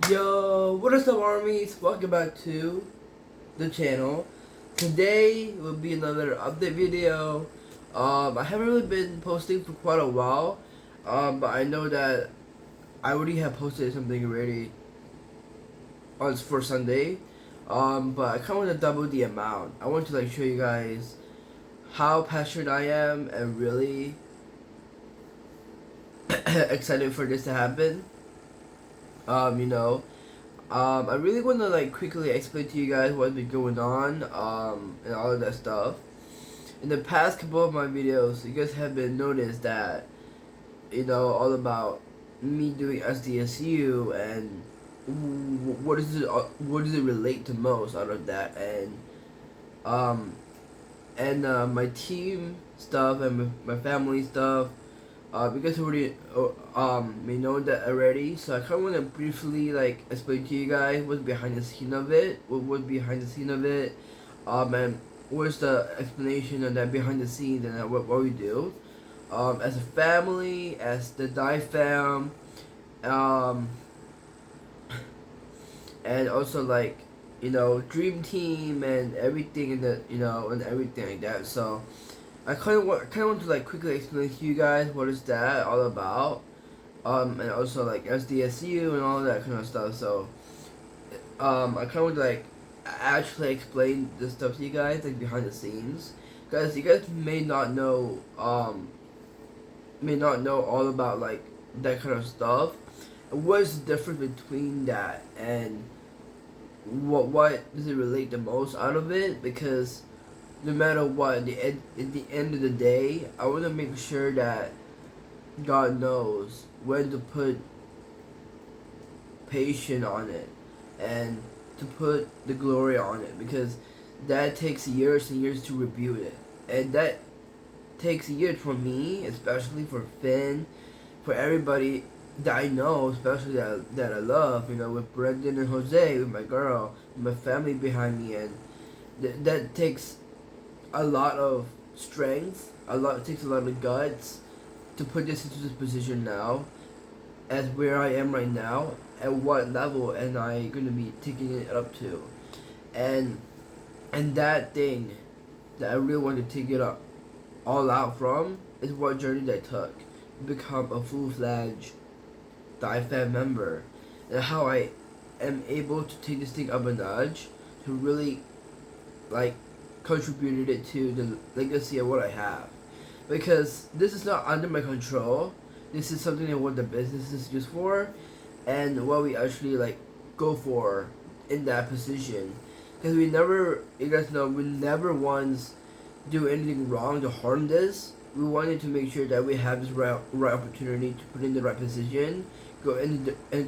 Yo, what is up, armies? Welcome back to the channel. Today will be another update video. I haven't really been posting for quite a while, but I know that I already have posted something already on for Sunday. But I kind of want to double the amount. I want to show you guys how passionate I am and really excited for this to happen. You know. I really want to quickly explain to you guys what's been going on, and all of that stuff. In the past couple of my videos, you guys have been noticed that, all about me doing SDSU and what does it relate to most out of that, and my team stuff and my family stuff. You guys already may know that already, so I kind of want to briefly explain to you guys what's behind the scene of it, and what's the explanation of that behind the scenes and what we do, as a family, as the Die Fam, and also Dream Team and everything in the and everything like that. So I kind of want to quickly explain to you guys what is that all about, and also SDSU and all that kind of stuff. So I kind of want to actually explain this stuff to you guys behind the scenes, because you guys may not know all about that kind of stuff. What is the difference between that and what does it relate the most out of it? Because no matter what, at the end of the day, I want to make sure that God knows when to put patience on it and to put the glory on it, because that takes years and years to rebuild it, and that takes years for me, especially for Finn, for everybody that I know, especially that I love, with Brendan and Jose, with my girl, with my family behind me, and that takes a lot of strength, it takes a lot of guts to put this into this position now, as where I am right now, at what level am I going to be taking it up to, and that thing that I really want to take it up all out from is what journey that I took to become a full-fledged Die Fam member, and how I am able to take this thing up a notch to really contributed it to the legacy of what I have, because this is not under my control. This is something that what the business is used for, and what we actually go for in that position. Because you guys know, we never once do anything wrong to harm this. We wanted to make sure that we have this right opportunity to put in the right position, go into a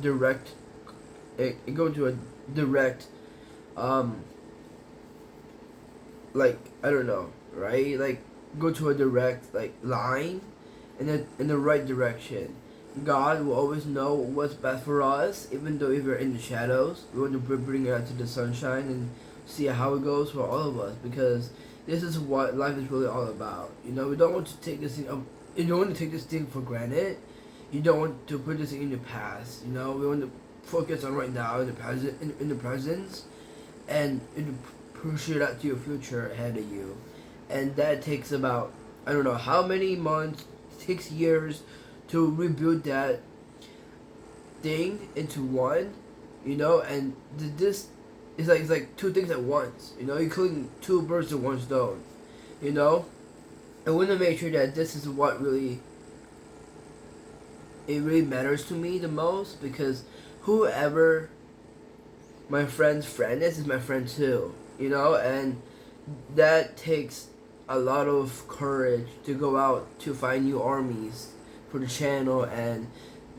direct I don't know, right? Go to a direct line in the right direction. God will always know what's best for us, even though if we're in the shadows. We want to bring it out to the sunshine and see how it goes for all of us, because this is what life is really all about. We don't want to take this thing up. You don't want to take this thing for granted. You don't want to put this thing in the past. We want to focus on right now, in the present, and push it out to your future ahead of you. And that takes about, I don't know how many months, 6 years to rebuild that thing into one, and this is it's like two things at once, you're killing two birds with one stone, I want to make sure that this is what really matters to me the most, because whoever my friend's friend is my friend too, and that takes a lot of courage to go out to find new armies for the channel, and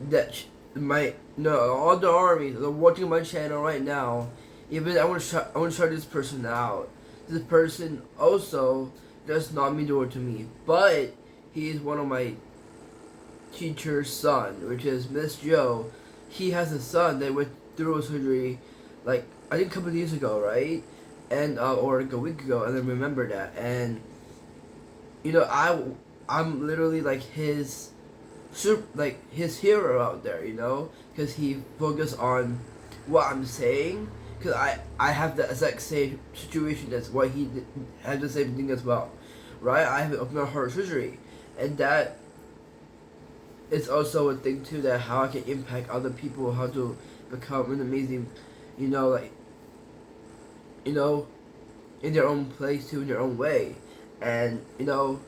that all the armies that are watching my channel right now. Even I want to shout this person out. This person also does not mean the world to me, but he is one of my teacher's son, which is Miss Joe. He has a son that went through a surgery, I think a couple of years ago, right? And or a week ago, and I remember that, and I'm literally his like his hero out there, you know, because he focused on what I'm saying. Because I have the exact same situation as what he did, had the same thing as well, right? I have open heart surgery, and that is also a thing too, that how I can impact other people, how to become an amazing, you know, like, you know, in their own place too, in their own way. And you know,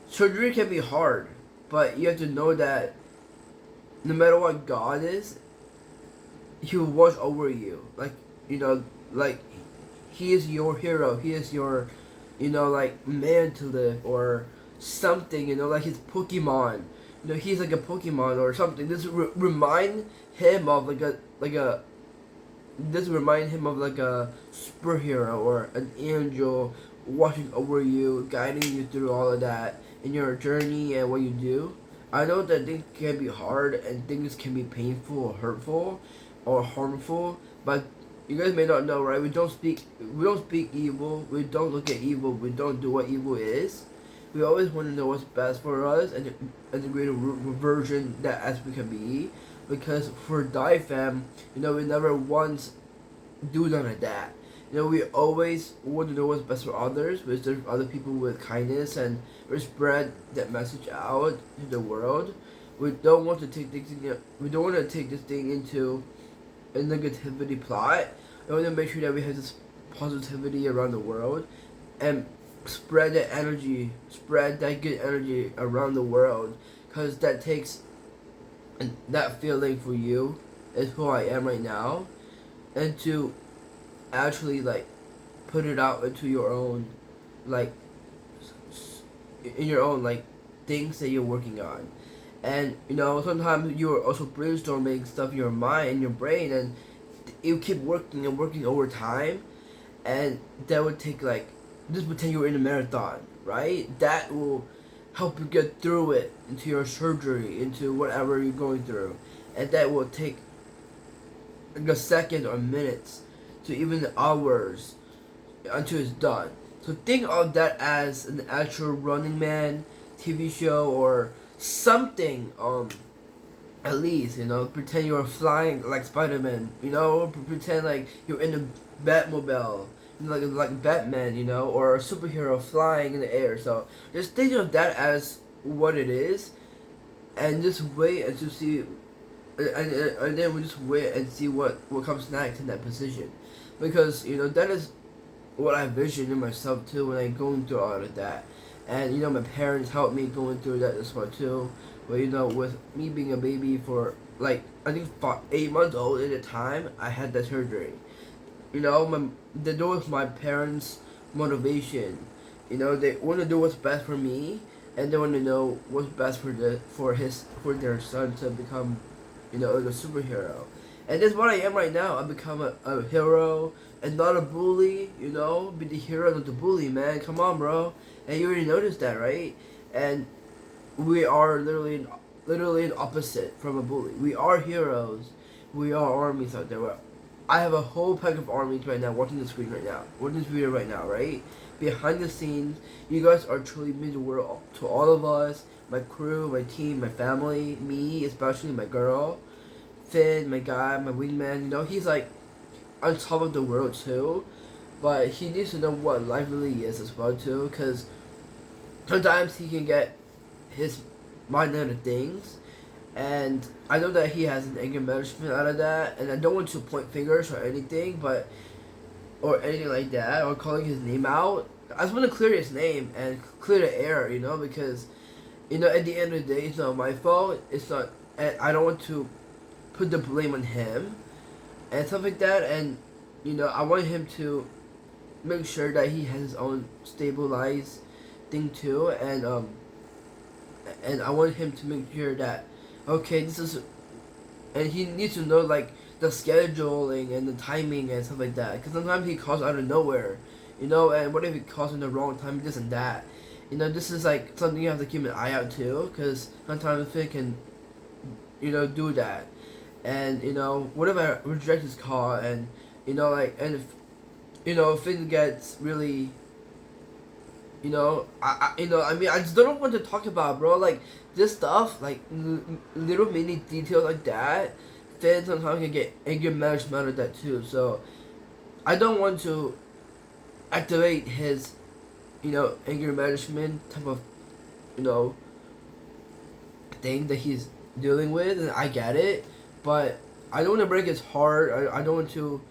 surgery can be hard, but you have to know that no matter what God is, He will watch over you. Like, you know, like He is your hero. He is your, you know, like man to live or something. You know, like His Pokemon. You know, He's like a Pokemon or something. This remind him of like a this remind him of like a superhero or an angel watching over you, guiding you through all of that in your journey and what you do. I know that things can be hard and things can be painful or hurtful or harmful, but you guys may not know, right? We don't speak evil. We don't look at evil. We don't do what evil is. We always want to know what's best for us and the greater version that as we can be. Because for Die Fam, you know, we never once do none of that. You know, we always want to know what's best for others. We serve other people with kindness and we spread that message out to the world. We don't want to take this thing into a negativity plot. We want to make sure that we have this positivity around the world and spread that energy, spread that good energy around the world, because that takes, and that feeling for you is who I am right now, and to actually like put it out into your own, like in your own like things that you're working on. And you know, sometimes you're also brainstorming stuff in your mind and your brain, and you keep working and working over time, and that would take like, just pretend you're in a marathon, right? That will help you get through it, into your surgery, into whatever you're going through, and that will take like a second or minutes to even hours until it's done. So think of that as an actual Running Man TV show or something. At least, you know, pretend you're flying like Spider-Man. You know, pretend like you're in a Batmobile, like Batman. You know, or a superhero flying in the air. So just think of that as what it is, and just wait and to see, and then we just wait and see what comes next in that position, because you know that is what I vision in myself too when I'm going through all of that. And you know, my parents helped me going through that as well too. But you know, with me being a baby for like I think 8 months old at the time, I had that surgery. You know, that was my parents' motivation. You know, they want to do what's best for me, and they want to know what's best for their son to become, you know, like a superhero. And that's what I am right now. I become a hero and not a bully. You know, be the hero, not the bully, man. Come on, bro. And you already noticed that, right? And we are literally an opposite from a bully. We are heroes. We are armies out there. I have a whole pack of armies right now watching the screen right now, watching this video right now, right? Behind the scenes, you guys are truly mean the world to all of us, my crew, my team, my family, me, especially my girl, Finn, my guy, my wingman. You know, he's like on top of the world too, but he needs to know what life really is as well too, because sometimes he can get his mind out of things, and I know that he has an anger management out of that, and I don't want to point fingers or anything, but or anything like that, or calling his name out. I just want to clear his name and clear the air, you know, because you know at the end of the day, it's not my fault. It's not, and I don't want to put the blame on him and stuff like that. And you know, I want him to make sure that he has his own stabilized thing too, and I want him to make sure that okay, this is, and he needs to know like the scheduling and the timing and stuff like that. Because sometimes he calls out of nowhere, you know. And what if he calls in the wrong time, this and that, you know. This is like something you have to keep an eye out to, because sometimes Finn can, you know, do that. And you know, what if I reject his call, and you know, like, and if you know Finn gets really I mean, I just don't want to talk about, bro. Like this stuff, like little mini details like that. Finn sometimes can get anger management out of that too. So I don't want to activate his, anger management type of, you know, thing that he's dealing with, and I get it, but I don't want to break his heart. I don't want to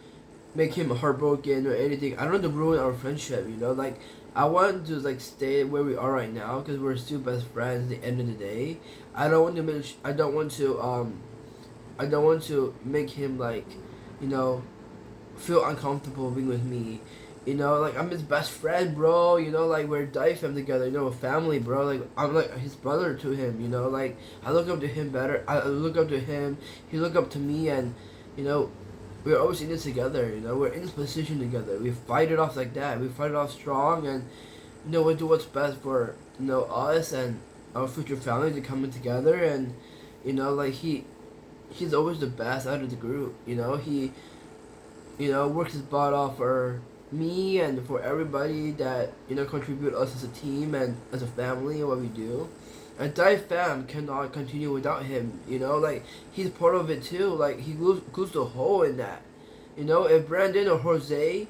make him heartbroken or anything. I don't want to ruin our friendship. Like I want to like stay where we are right now because we're still best friends. At the end of the day, I don't want to make. I don't want to. I don't want to make him like, you know, feel uncomfortable being with me. Like I'm his best friend, bro. Like we're fam together. A family, bro. Like I'm like his brother to him. Like I look up to him better. I look up to him. He look up to me, and you know, we're always in this together. We're in this position together. We fight it off like that. We fight it off strong, and we do what's best for us and our future family to coming together. And like he's always the best out of the group. He works his butt off for me and for everybody that contribute us as a team and as a family and what we do. And Dive Fam cannot continue without him. Like he's part of it too. Like he glues the hole in that. If Brandon or Jose,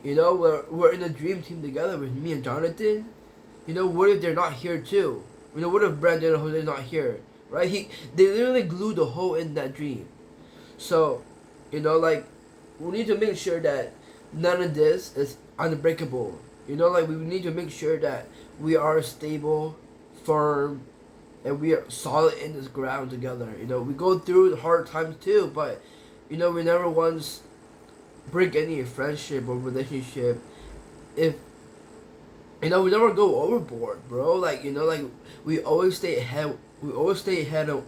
we're in a dream team together with me and Jonathan. What if they're not here too? What if Brandon or Jose's not here? Right? They literally glue the hole in that dream. So, like we need to make sure that none of this is unbreakable. Like we need to make sure that we are stable, firm, and we are solid in this ground together. We go through the hard times too, but we never once break any friendship or relationship if we never go overboard, bro. Like we always stay ahead. We always stay ahead of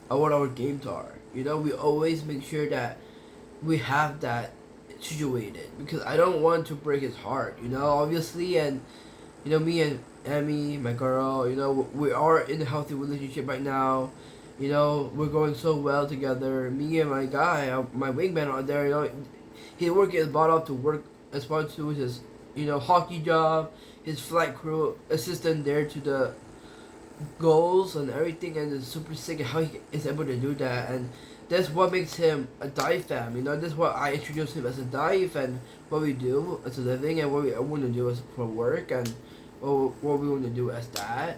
what our games are. We always make sure that we have that situated because I don't want to break his heart. Obviously, and me and Emmy, my girl. We are in a healthy relationship right now. We're going so well together. Me and my guy, my wingman out there. He's working his butt off to work as far as to his hockey job, his flight crew assistant there to the goals and everything, and it's super sick how he is able to do that. And that's what makes him a dive fan. That's what I introduced him as a dive and what we do as a living and what we want to do as for work and what we want to do as that.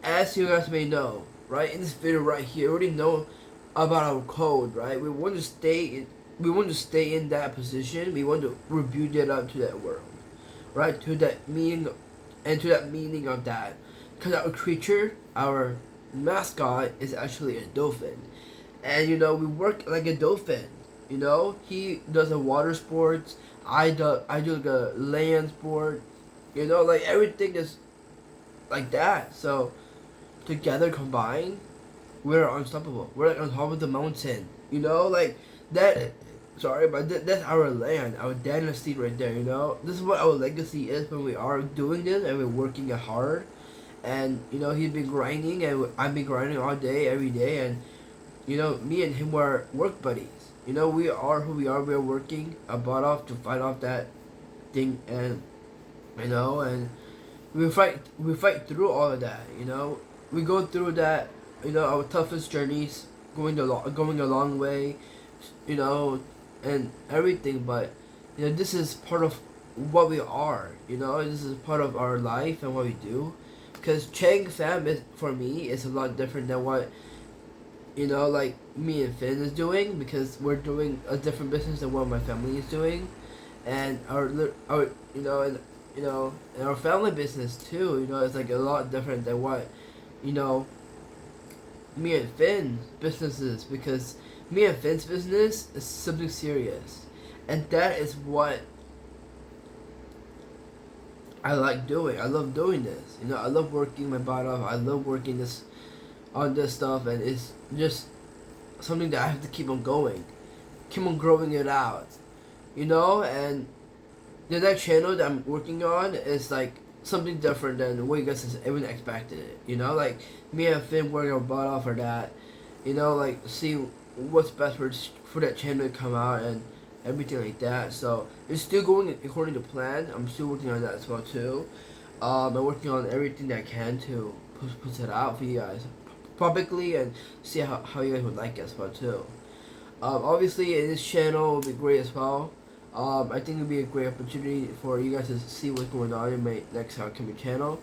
As you guys may know, right, in this video right here, you already know about our code, right? We want to stay in that position. We want to rebuild it up to that world, right? To that meaning of that. Because our creature, our mascot, is actually a dolphin. And we work like a dolphin. He does a water sports. I do the land sport. Like everything is like that. So together combined, we're unstoppable. We're like on top of the mountain. Like that. Sorry, but that's our land, our dynasty right there. This is what our legacy is when we are doing this and we're working hard. And he's been grinding, and I've been grinding all day, every day, and me and him were work buddies. We are who we are. We're working a butt off to fight off that thing, and and we fight through all of that. We go through that. Our toughest journeys, going a long way, and everything. But this is part of what we are. This is part of our life and what we do. Because Chang Fam for me is a lot different than what like me and Finn is doing, because we're doing a different business than what my family is doing, and our and our family business too. It's like a lot different than what me and Finn's business is, because me and Finn's business is something serious, and that is what I like doing. I love doing this. I love working my butt off. I love working on this stuff, and it's just something that I have to keep on going, keep on growing it out. And the next channel that I'm working on is like something different than what you guys even expected it. Like me and Finn working our butt off for that. Like see what's best for that channel to come out, and everything like that. So it's still going according to plan. I'm still working on that as well too. I'm working on everything that I can to put it out for you guys publicly and see how you guys would like it as well too. Obviously, in this channel would be great as well. I think it would be a great opportunity for you guys to see what's going on in my next upcoming channel.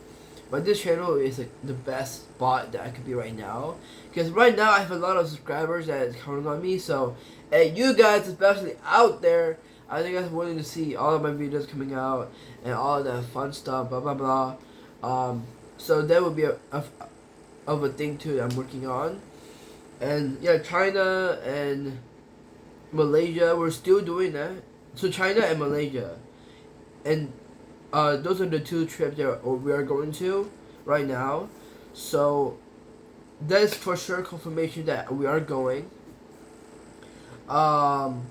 But this channel is like the best spot that I could be right now, because right now I have a lot of subscribers that is counting on me. So, hey, you guys, especially out there, I think you guys are wanting to see all of my videos coming out and all of that fun stuff, blah blah blah. So that would be of a thing too that I'm working on. And yeah, China and Malaysia, we're still doing that. So China and Malaysia, and those are the two trips that we are going to right now. So that is for sure confirmation that we are going. And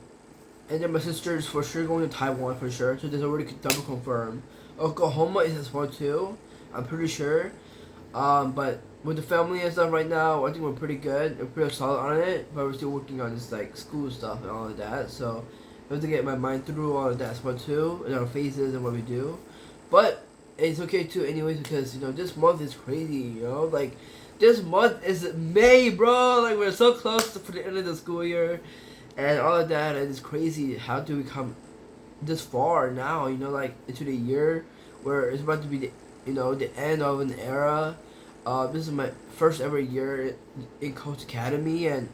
then my sister is for sure going to Taiwan for sure. So there's already double confirmed. Oklahoma is as well too. I'm pretty sure. But with the family and stuff right now, I think we're pretty good. We're pretty solid on it. But we're still working on this like school stuff and all of that. So I have to get my mind through all of that as well too, and our phases and what we do. But it's okay too, anyways, because you know this month is crazy. You know, like this month is May, bro. Like we're so close to the end of the school year, and all of that, and it's crazy. How do we come this far now? You know, like into the year where it's about to be the the end of an era. This is my first ever year in Coach Academy, and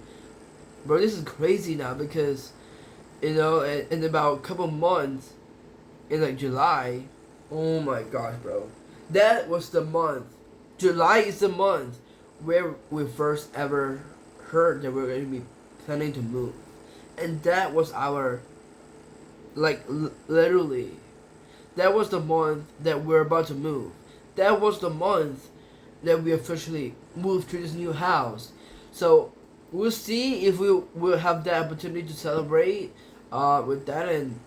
bro, this is crazy now because in about a couple months, in like July. Oh my gosh, bro. That was the month. July is the month where we first ever heard that we were going to be planning to move. And that was our, like, literally, that was the month that we're about to move. That was the month that we officially moved to this new house. So, we'll see if we will have that opportunity to celebrate with that, and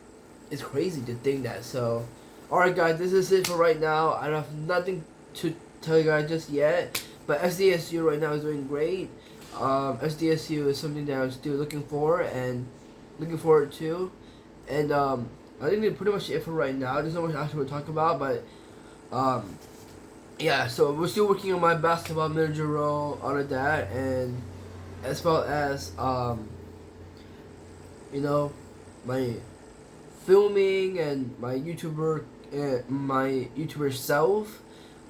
it's crazy to think that. So, alright guys, this is it for right now. I have nothing to tell you guys just yet, but SDSU right now is doing great. SDSU is something that I'm still looking for and looking forward to, and I think that's pretty much it for right now. There's not much else to talk about, but yeah, so we're still working on my basketball manager role, all of that, and as well as my filming and my YouTuber self,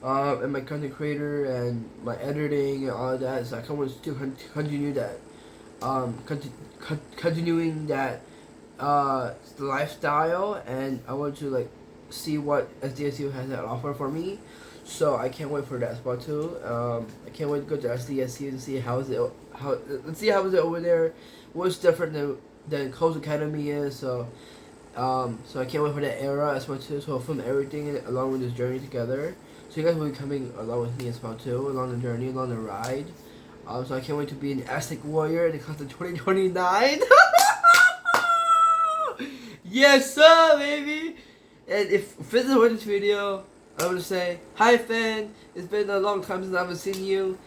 and my content creator and my editing and all of that. So I kind of want to continue that, continuing that lifestyle, and I want to like see what SDSU has to offer for me. So I can't wait for that spot too. I can't wait to go to SDSU to see let's see how is it over there. What's different than Coast Academy is. So I can't wait for that era as well too. So I'll film everything along with this journey together. So you guys will be coming along with me as well too, along the journey, along the ride. So I can't wait to be an Aztec Warrior in the class of 2029. Yes, sir, baby. And if this is this video, I want to say hi, fan. It's been a long time since I haven't seen you.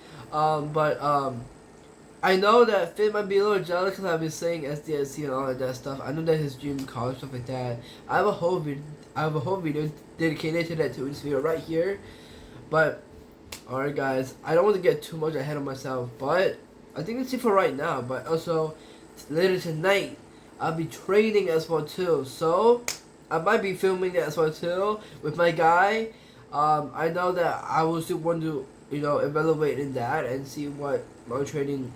I know that Finn might be a little jealous because I've been saying SDSC and all of that stuff. I know that his dream college, stuff like that. I have a whole video dedicated to that, to this video right here. But alright guys, I don't want to get too much ahead of myself, but I think it's it for right now. But also later tonight I'll be training as well too. So I might be filming that as well too with my guy. I know that I will still want to evaluate in that and see what my training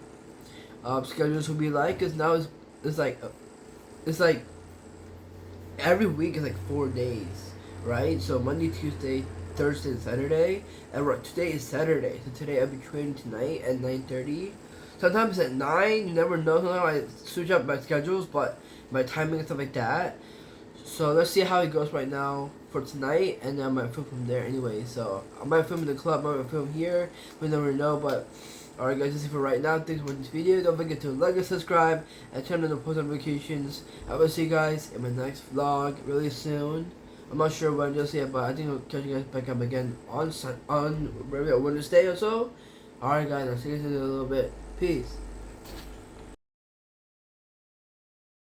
schedules will be like, because now it's like every week is like 4 days, right? So Monday, Tuesday, Thursday, and Saturday, and today is Saturday, so today I'll be training tonight at 9:30. Sometimes at 9, you never know. Sometimes I switch up my schedules, but my timing and stuff like that. So let's see how it goes right now for tonight, and then I might film from there anyway. So I might film in the club, I might film here, we never know. But alright guys, that's it for right now. Thanks for watching this video. Don't forget to like and subscribe and turn on the post notifications. I will see you guys in my next vlog really soon. I'm not sure when just yet, but I think I'll catch you guys back up again on maybe a Wednesday or so. Alright guys, I'll see you guys in a little bit. Peace.